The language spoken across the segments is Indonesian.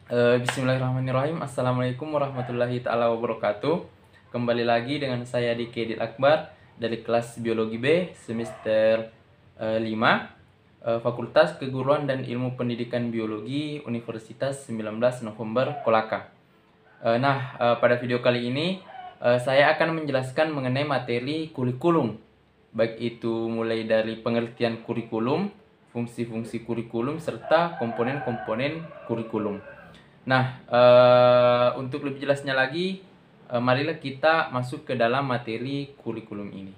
Bismillahirrahmanirrahim. Assalamualaikum warahmatullahi taala wabarakatuh. Kembali lagi dengan saya Diki Akbar dari kelas Biologi B semester 5, Fakultas Keguruan dan Ilmu Pendidikan Biologi Universitas 19 November Kolaka. Pada video kali ini saya akan menjelaskan mengenai materi kurikulum, baik itu mulai dari pengertian kurikulum, fungsi-fungsi kurikulum, serta komponen-komponen kurikulum. Untuk lebih jelasnya lagi, marilah kita masuk ke dalam materi kurikulum ini.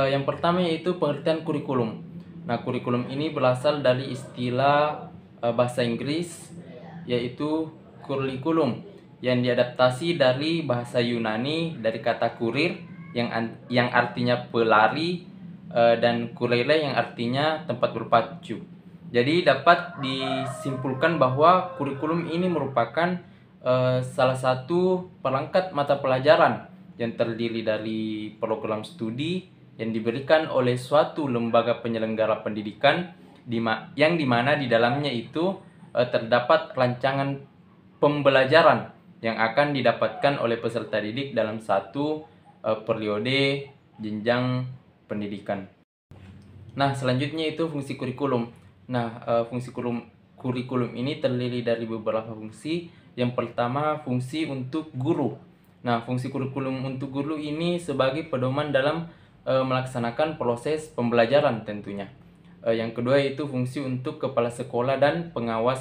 Yang pertama yaitu pengertian kurikulum. Kurikulum ini berasal dari istilah bahasa Inggris yaitu curriculum yang diadaptasi dari bahasa Yunani dari kata kurir yang artinya pelari dan kurere yang artinya tempat berpacu. Jadi dapat disimpulkan bahwa kurikulum ini merupakan salah satu perangkat mata pelajaran yang terdiri dari program studi yang diberikan oleh suatu lembaga penyelenggara pendidikan yang dimana di dalamnya itu terdapat rancangan pembelajaran yang akan didapatkan oleh peserta didik dalam satu periode jenjang pendidikan. Selanjutnya itu fungsi kurikulum. Fungsi kurikulum ini terdiri dari beberapa fungsi. Yang pertama, fungsi untuk guru. Fungsi kurikulum untuk guru ini sebagai pedoman dalam melaksanakan proses pembelajaran tentunya. Yang kedua yaitu fungsi untuk kepala sekolah dan pengawas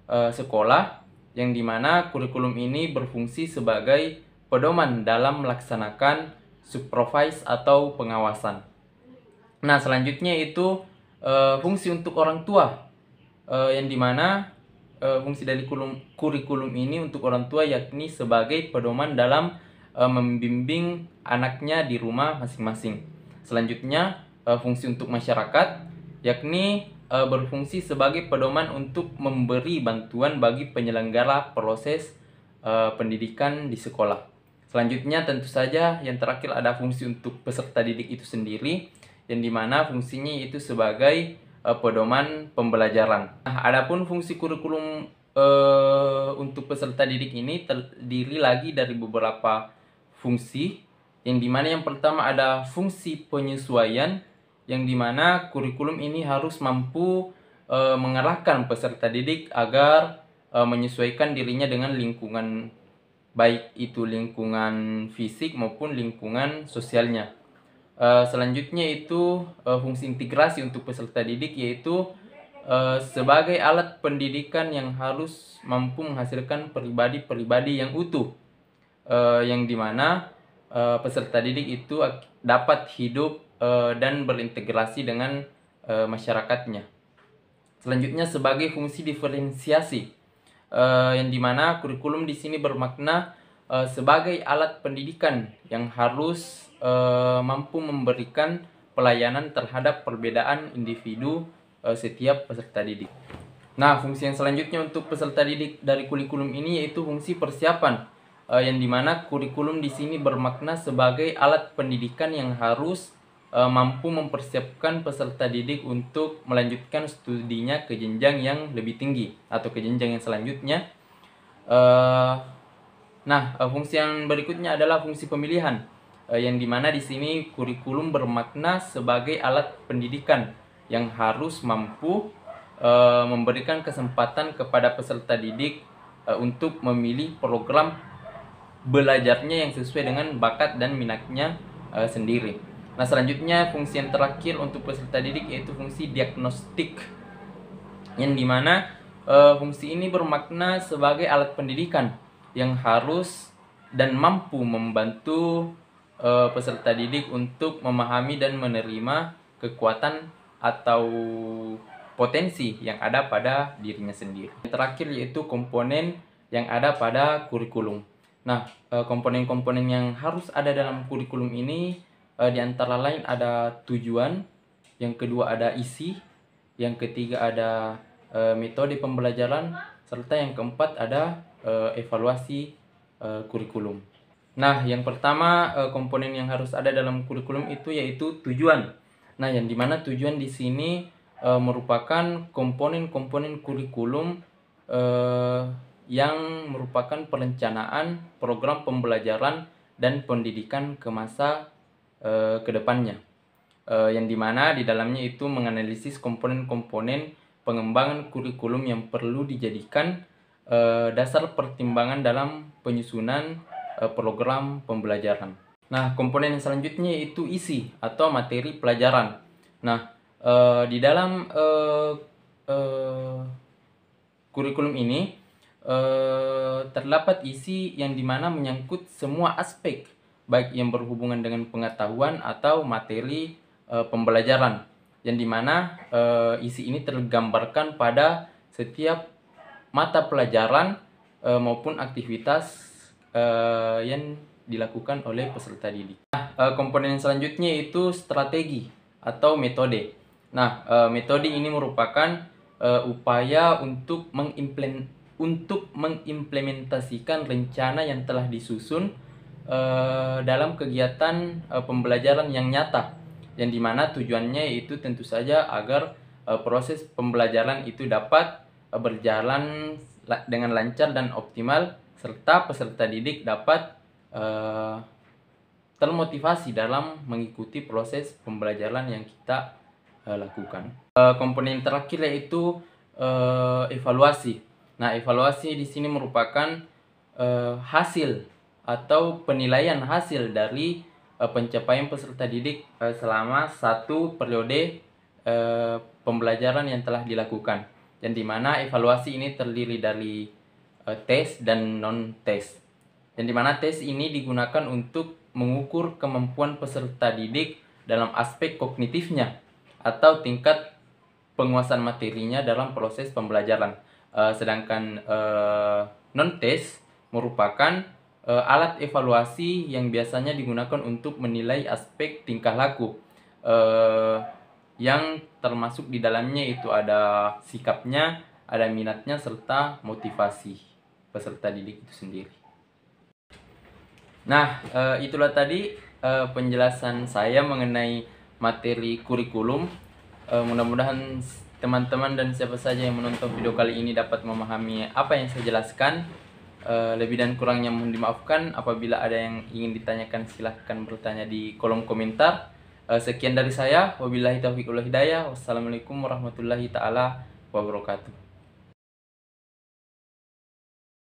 sekolah, yang dimana kurikulum ini berfungsi sebagai pedoman dalam melaksanakan supervise atau pengawasan. Selanjutnya itu fungsi untuk orang tua, yang dimana fungsi dari kurikulum ini untuk orang tua yakni sebagai pedoman dalam membimbing anaknya di rumah masing-masing. Selanjutnya fungsi untuk masyarakat yakni berfungsi sebagai pedoman untuk memberi bantuan bagi penyelenggara proses pendidikan di sekolah. Selanjutnya tentu saja yang terakhir ada fungsi untuk peserta didik itu sendiri, yang dimana fungsinya itu sebagai pedoman pembelajaran. Adapun fungsi kurikulum untuk peserta didik ini terdiri lagi dari beberapa fungsi, yang dimana yang pertama ada fungsi penyesuaian, yang dimana kurikulum ini harus mampu mengarahkan peserta didik agar menyesuaikan dirinya dengan lingkungan, baik itu lingkungan fisik maupun lingkungan sosialnya. Selanjutnya itu fungsi integrasi untuk peserta didik, yaitu sebagai alat pendidikan yang harus mampu menghasilkan pribadi-pribadi yang utuh, yang dimana peserta didik itu dapat hidup dan berintegrasi dengan masyarakatnya. Selanjutnya sebagai fungsi diferensiasi, yang dimana kurikulum di sini bermakna sebagai alat pendidikan yang harus mampu memberikan pelayanan terhadap perbedaan individu setiap peserta didik. Fungsi yang selanjutnya untuk peserta didik dari kurikulum ini yaitu fungsi persiapan, yang dimana kurikulum di sini bermakna sebagai alat pendidikan yang harus mampu mempersiapkan peserta didik untuk melanjutkan studinya ke jenjang yang lebih tinggi atau ke jenjang yang selanjutnya. Fungsi yang berikutnya adalah fungsi pemilihan, yang dimana di sini kurikulum bermakna sebagai alat pendidikan yang harus mampu memberikan kesempatan kepada peserta didik untuk memilih program belajarnya yang sesuai dengan bakat dan minatnya sendiri. Selanjutnya fungsi yang terakhir untuk peserta didik yaitu fungsi diagnostik, yang dimana fungsi ini bermakna sebagai alat pendidikan yang harus dan mampu membantu peserta didik untuk memahami dan menerima kekuatan atau potensi yang ada pada dirinya sendiri. Yang terakhir yaitu komponen yang ada pada kurikulum. Komponen-komponen yang harus ada dalam kurikulum ini di antara lain ada tujuan, yang kedua ada isi, yang ketiga ada metode pembelajaran, serta yang keempat ada evaluasi kurikulum. Yang pertama komponen yang harus ada dalam kurikulum itu yaitu tujuan. Yang dimana tujuan di sini merupakan komponen-komponen kurikulum yang merupakan perencanaan program pembelajaran dan pendidikan ke masa kedepannya, yang dimana di dalamnya itu menganalisis komponen-komponen pengembangan kurikulum yang perlu dijadikan dasar pertimbangan dalam penyusunan program pembelajaran. Nah, komponen yang selanjutnya itu isi atau materi pelajaran. Nah, di dalam kurikulum ini terdapat isi yang dimana menyangkut semua aspek, baik yang berhubungan dengan pengetahuan atau materi pembelajaran, yang dimana isi ini tergambarkan pada setiap mata pelajaran maupun aktivitas yang dilakukan oleh peserta didik. Nah, komponen selanjutnya itu strategi atau metode. Nah, metode ini merupakan upaya untuk mengimplementasikan rencana yang telah disusun dalam kegiatan pembelajaran yang nyata, yang dimana tujuannya itu tentu saja agar proses pembelajaran itu dapat berjalan dengan lancar dan optimal, serta peserta didik dapat termotivasi dalam mengikuti proses pembelajaran yang kita lakukan. Komponen terakhir yaitu evaluasi. Nah, evaluasi di sini merupakan hasil atau penilaian hasil dari pencapaian peserta didik selama satu periode pembelajaran yang telah dilakukan, yang dimana evaluasi ini terdiri dari tes dan non-tes, yang dimana tes ini digunakan untuk mengukur kemampuan peserta didik dalam aspek kognitifnya atau tingkat penguasaan materinya dalam proses pembelajaran. Sedangkan non-tes merupakan alat evaluasi yang biasanya digunakan untuk menilai aspek tingkah laku, yang termasuk di dalamnya itu ada sikapnya, ada minatnya, serta motivasi peserta didik itu sendiri. Nah, itulah tadi penjelasan saya mengenai materi kurikulum. Mudah-mudahan teman-teman dan siapa saja yang menonton video kali ini dapat memahami apa yang saya jelaskan. Lebih dan kurangnya mohon dimaafkan. Apabila ada yang ingin ditanyakan, silahkan bertanya di kolom komentar. Sekian dari saya. Wabillahi taufiq wal hidayah. Wassalamualaikum warahmatullahi taala wabarakatuh.